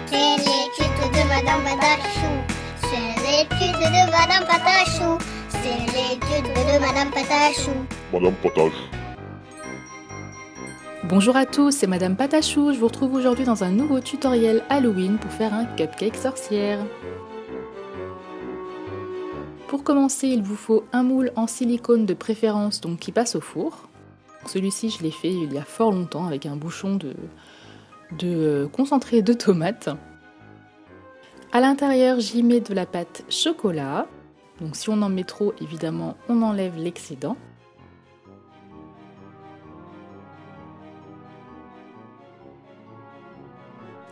C'est l'étude de Madame Patachou. C'est l'étude de Madame Patachou. C'est l'étude de Madame Patachou. Madame Patachou. Bonjour à tous, c'est Madame Patachou. Je vous retrouve aujourd'hui dans un nouveau tutoriel Halloween pour faire un cupcake sorcière. Pour commencer, il vous faut un moule en silicone de préférence, donc qui passe au four. Celui-ci, je l'ai fait il y a fort longtemps avec un bouchon de concentré de tomates. À l'intérieur, j'y mets de la pâte chocolat. Donc si on en met trop, évidemment, on enlève l'excédent.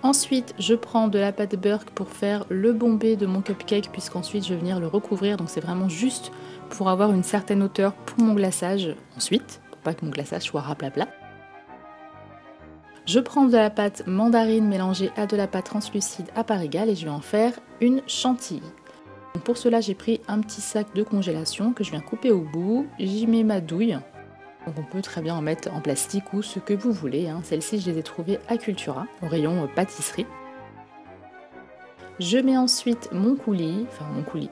Ensuite, je prends de la pâte beurre pour faire le bombé de mon cupcake, puisqu'ensuite je vais venir le recouvrir. Donc c'est vraiment juste pour avoir une certaine hauteur pour mon glaçage. Ensuite, pour pas que mon glaçage soit raplapla. Je prends de la pâte mandarine mélangée à de la pâte translucide à part égale et je vais en faire une chantilly. Donc pour cela, j'ai pris un petit sac de congélation que je viens couper au bout. J'y mets ma douille. Donc on peut très bien en mettre en plastique ou ce que vous voulez. Celles-ci, je les ai trouvées à Cultura, au rayon pâtisserie. Je mets ensuite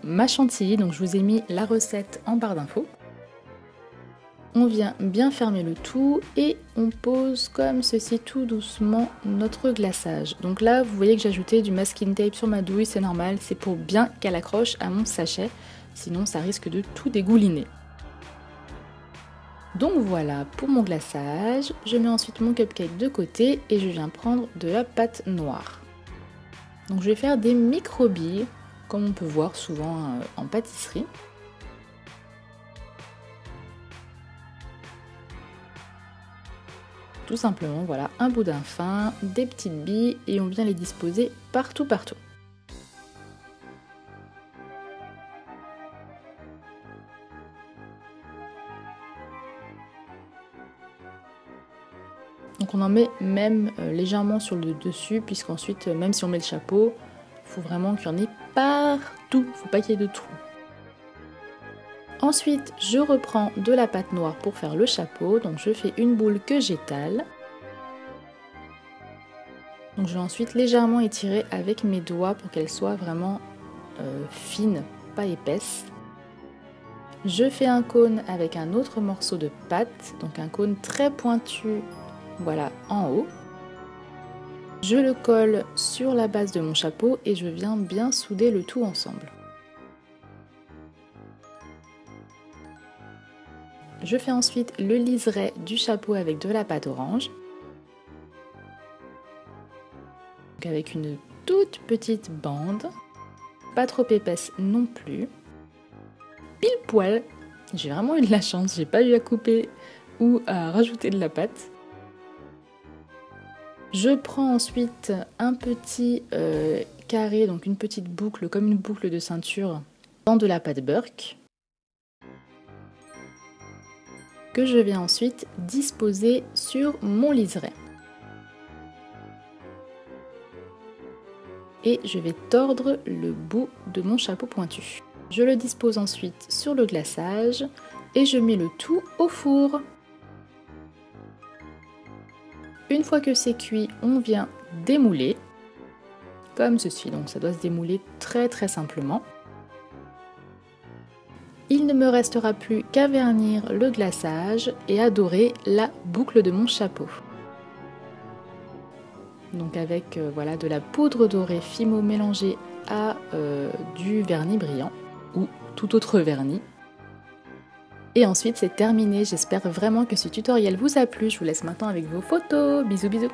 ma chantilly. Donc je vous ai mis la recette en barre d'infos. On vient bien fermer le tout et on pose comme ceci tout doucement notre glaçage. Donc là, vous voyez que j'ai ajouté du masking tape sur ma douille, c'est normal, c'est pour bien qu'elle accroche à mon sachet, sinon ça risque de tout dégouliner. Donc voilà pour mon glaçage, je mets ensuite mon cupcake de côté et je viens prendre de la pâte noire. Donc je vais faire des micro-billes, comme on peut voir souvent en pâtisserie. Tout simplement, voilà, un boudin fin, des petites billes et on vient les disposer partout. Donc on en met même légèrement sur le dessus, puisqu'ensuite, même si on met le chapeau, il faut vraiment qu'il y en ait partout, il ne faut pas qu'il y ait de trous. Ensuite, je reprends de la pâte noire pour faire le chapeau, donc je fais une boule que j'étale. Donc je vais ensuite légèrement étirer avec mes doigts pour qu'elle soit vraiment fine, pas épaisse. Je fais un cône avec un autre morceau de pâte, donc un cône très pointu, voilà, en haut. Je le colle sur la base de mon chapeau et je viens bien souder le tout ensemble. Je fais ensuite le liseré du chapeau avec de la pâte orange. Donc avec une toute petite bande, pas trop épaisse non plus. Pile poil, j'ai vraiment eu de la chance, j'ai pas eu à couper ou à rajouter de la pâte. Je prends ensuite un petit carré, donc une petite boucle, comme une boucle de ceinture, dans de la pâte Burke, que je vais ensuite disposer sur mon liseré. Et je vais tordre le bout de mon chapeau pointu. Je le dispose ensuite sur le glaçage et je mets le tout au four. Une fois que c'est cuit, on vient démouler, comme ceci, donc ça doit se démouler très simplement. Il ne me restera plus qu'à vernir le glaçage et à dorer la boucle de mon chapeau. Donc avec voilà, de la poudre dorée Fimo mélangée à du vernis brillant ou tout autre vernis. Et ensuite c'est terminé, j'espère vraiment que ce tutoriel vous a plu. Je vous laisse maintenant avec vos photos. Bisous bisous.